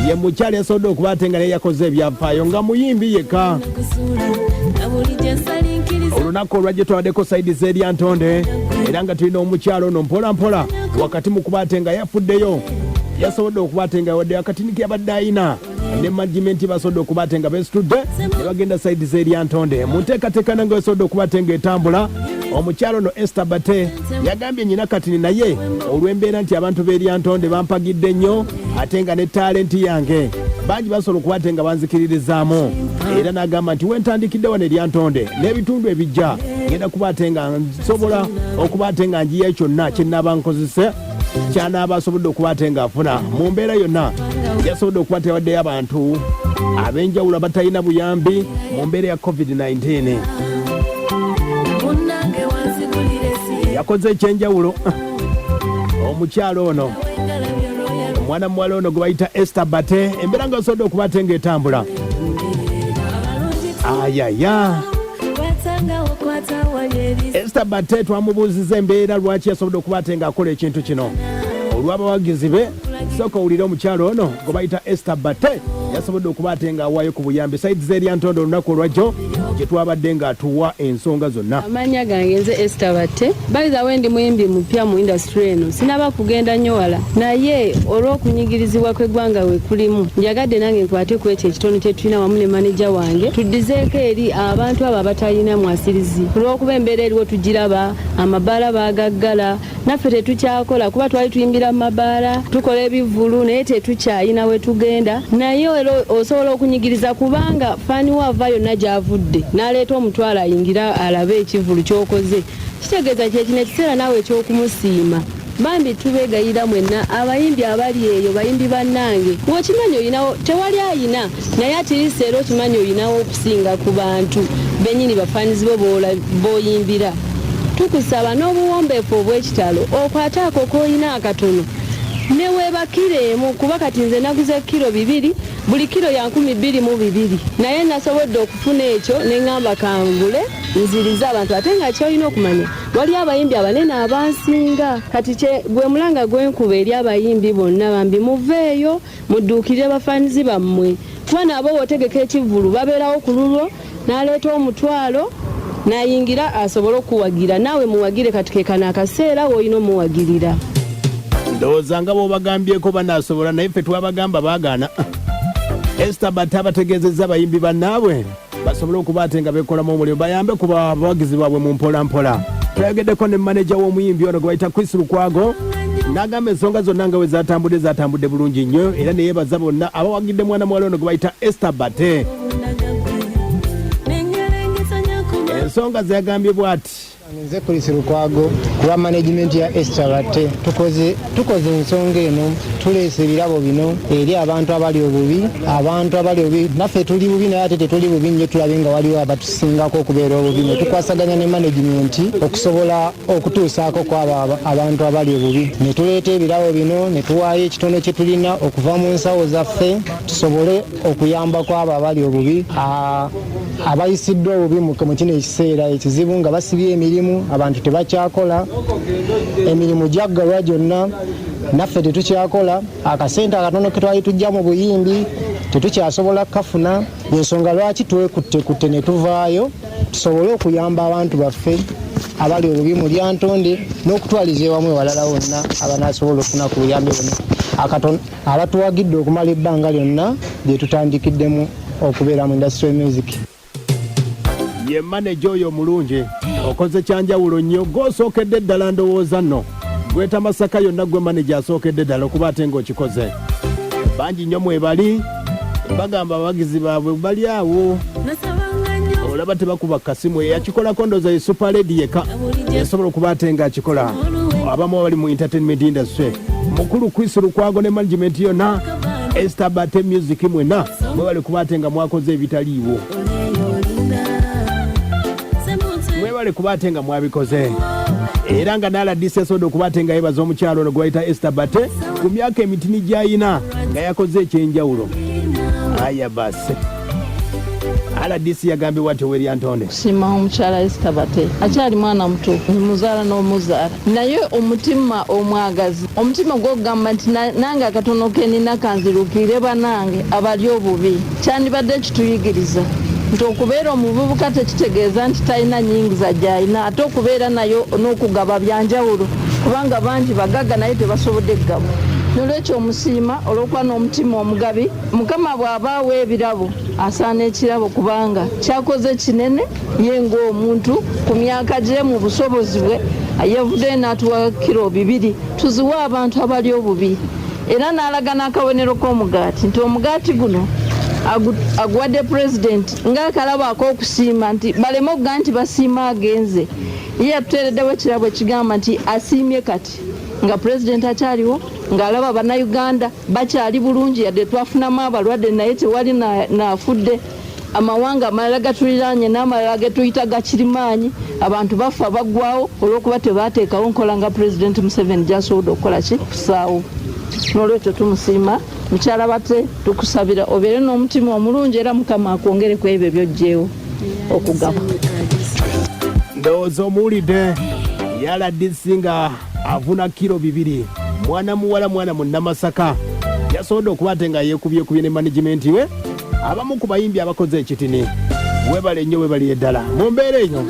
ye mukyala yasobodde okuba ate nga naye yakoze ebyafaayo nga muyimbi yekka. Olunaku olwajje twabaddeko sayidi z'Eryantonde era nga tulina omukyalo ono mpola mpola wakati mu kuba ate nga yafuddeyo yasobodde okuba ate nga wadde akatiniki yabadde ayina ne management basobodde okuba ate nga beesitudde ne bagenda sayidi z'Eryantonde mu nteekateeka nange yasobodde okuba ate nga etambula. Omukyalo ono Esther Batte yagambye nnyina katini naye olw'embeera nti abantu b'Eryantonde bampagidde nnyo ate nga ne talenti yange bangi basobola okuba ate nga banzikiririzaamu era n'agamba nti wentandikidde wano Lyantonde n'ebitundu ebijja ngenda kuba ate nga nsobola okuba ate nga njiya kyonna kye nnaaba nkozesa kyanaaba asobodde okuba ate nga afuna mu mbeera yonna yasobodde okuba tewaddeyo abantu ab'enjawulo abatalina buyambi mu mbeera ya COVID-19. Yakoze ekyenjawulo omukyalo ono omwana muwala ono gwe bayita Esther Batte embeera nga asobodde okuba ate nga etambula. Ayaya Esther Batte twamubuuziza embeera lwaki yasobodde okuba ate nga akola ekintu kino olw'abawagizi be. Sooka owulire omukyalo ono gwe bayita Esther Batte yasobodde okuba ate nga awaayo ku buyambi sayidi z'Eryantonde olunaku olwajjo gye twabadde nga atuwa ensonga zonna. Amanya gange nze Esther Batte baliza wendi muyimbi mupya mu industry eno sinaba kugenda nnyo wala naye olw'okunyigirizibwa kw'eggwanga we kulimu njagadde nange nkwate ku ekyo ekitono kye tulina wamu ne manager wange tuddizeeko eri abantu abo abatalina mwasirizi olw'okuba embeera eriwo tugiraba amabaala baagaggala naffe tetukyakola kuba twali tuyimbira mu mabaala tukola ebivulu naye tetukyayina we tugenda naye osobola okunyigiriza kubanga fani wava yonna gy'avudde n'aleeta omutwalo ayingira alabe ekivulu ky'okoze kitegeeza kyekino ekiseera naawe eky'okumusiima bambi tubeegayira mwenna abayimbi abali eyo bayimbi bannange ng'okimanyi oyinawo tewali ayina naye atiriisa era okimanyi oyinawo okusinga ku bantu bennyini bafanizi bo b'oyimbira tukusaba n'obuwombeefu obw'ekitalo okwate ako k'oyina akatono ne weebakiremu kuba kati nze naguze kilo 2 buli kilo ya 12,200 naye nasobodde okufuna ekyo ne ngamba kangule nziriza abantu ate nga kyolina okumanya wali abayimbi abanene abansinga kati gwe mulanga gwenkuba eri abayimbi bonna bambi muveeyo mudduukirire bafanizi bammwe kuba nabo bootegeka ekivulu babeerawo ku lulwo n'aleeta omutwalo n'ayingira asobole okuwagira naawe muwagire kati kekana akaseera woolina omuwagirira. Ndowooza nga bw'obagambyeko banaasobola naye ffe twabagamba baagaana. Esther Batte abategeezezza abayimbi bannaabwe basobole okuba ate nga beekolamu omulimu bayambe ku bawagizi baabwe mu mpola mpola. Twayogeddeko ne maneja w'omuyimbi ono gwe bayita Chris Lukwago n'agamba ensonga zonna nga we zaatambudde bulungi nnyo era ne yeebaza bonna abawagidde mwana muwala ono gwe bayita Esther Batte. Ensonga ze yagambye bw'ati. Nze Chris Lukwago kuba management ya Esther Batte tukoze ensonga eno tuleese ebirabo bino eri abantu abali obubi naffe tuli bubi naye ate tetuli bubi nnyo tulabe nga waliwo abatusingako okubeera obubi ne tukwasaganya ne management okusobola okutuusaako kwabo abantu abali obubi ne tuleeta ebirabo bino ne tuwaayo ekitono kye tulina okuva mu nsawo zaffe tusobole okuyamba kwabo abali obubi abayisiddwa obubi mu kino ekiseera ekizibu nga basibye emirimu abantu tebakyakola emirimu gyaggalwa gyonna naffe tetukyakola akasente akatono ke twali tujja mu buyimbi tetukyasobola kafuna ensonga lwaki twekutte ne tuvaayo tusobole okuyamba abantu baffe abali obubi mu Lyantonde n'okutwaliza ewamu ewalala wonna abanaasobola okufuna ku buyambi bonna akatono abatuwagidde okumala ebbanga lyonna lye tutandikiddemu okubeera mu industry music. Ye manager oyo mulungi okoze kyanjawulo nnyo gw'osookedde eddala ndowooza nno gweta Masaka yonna gwe manager asookedde eddala okuba ate ng'okikoze bangi nnyo mwebali bagamba abawagizi baabwe bali awo olaba tebakuba kasimu yakikolako ndooza ye super lady yeka yasobola okuba ate ng'akikola abamu abali mu entertainment industry mukulu Chris Lukwago ne management yonna Esther Batte music mwena mwe bali kuba ate nga mwakoze ebitaliiwo mwebale kuba ate nga mwabikoze era nga n'aladisi esobodde okuba ate nga yebaza omukyalo ono gwe bayita Esther Batte ku myaka emitini gy'ayina nga yakoze ekyenjawulo. Aya basi RDC yagambye ati we Lyantonde sima omukyala Esther Batte akyali mwana muto muzaala n'omuzaala naye omutima omwagazi omutima gw'okugamba nti nange akatono ke nina kanziruukire banange abali obubi kyandibadde kituyigiriza nti okubeera omuvubuka tekitegeeza nti talina nyingiza gy'alina ate okubeera nayo n'okugaba byanjawulo kubanga bangi bagagga naye tebasobodde kugaba nolwekyo omusiima olw'okuba n'omutima omugabi mukama bw'abaawo ebirabo asaana ekirabo kubanga kyakoze kinene ye ng'omuntu ku myaka gye mu busobozi bwe yavuddeyo n'atuwa kiro 2 tuziwe abantu abali obubi era n'alaga n'akabonero k'omugaati nti omugaati guno aguwadde pulezidenti ng'akalabo ak'okusiima nti baleme okuga nti basiima agenze ye yatuteereddewo ekirabo ekigamba nti asiimye kati nga pulezidenti akyaliwo ng'alaba bannayuganda bakyali bulungi yadde twafunamu abalwadde naye tewali naafudde amawanga amalala gatuliraanye n'amalala getuyita gakirimaanyi abantu bafa baggwawo olw'okuba tebaateekawo nkola nga pulezidenti Museveni gy'asobodde okukola ki okusaawo n'olwekyo tumusiima mukyala Batte tukusabira obeere n'omutima omulungi era mukama akwongere ku ebyo by'oggyeewo okugaba ndowooza omuwulidde RDC nga avuna kiro 2 mwana muwala mwana munnamasaka yasobodde okuba ate nga yeekubyekubye ne management we abamu ku bayimbi abakoze ekitini webale nnyo webali eddala mu mbeera eyo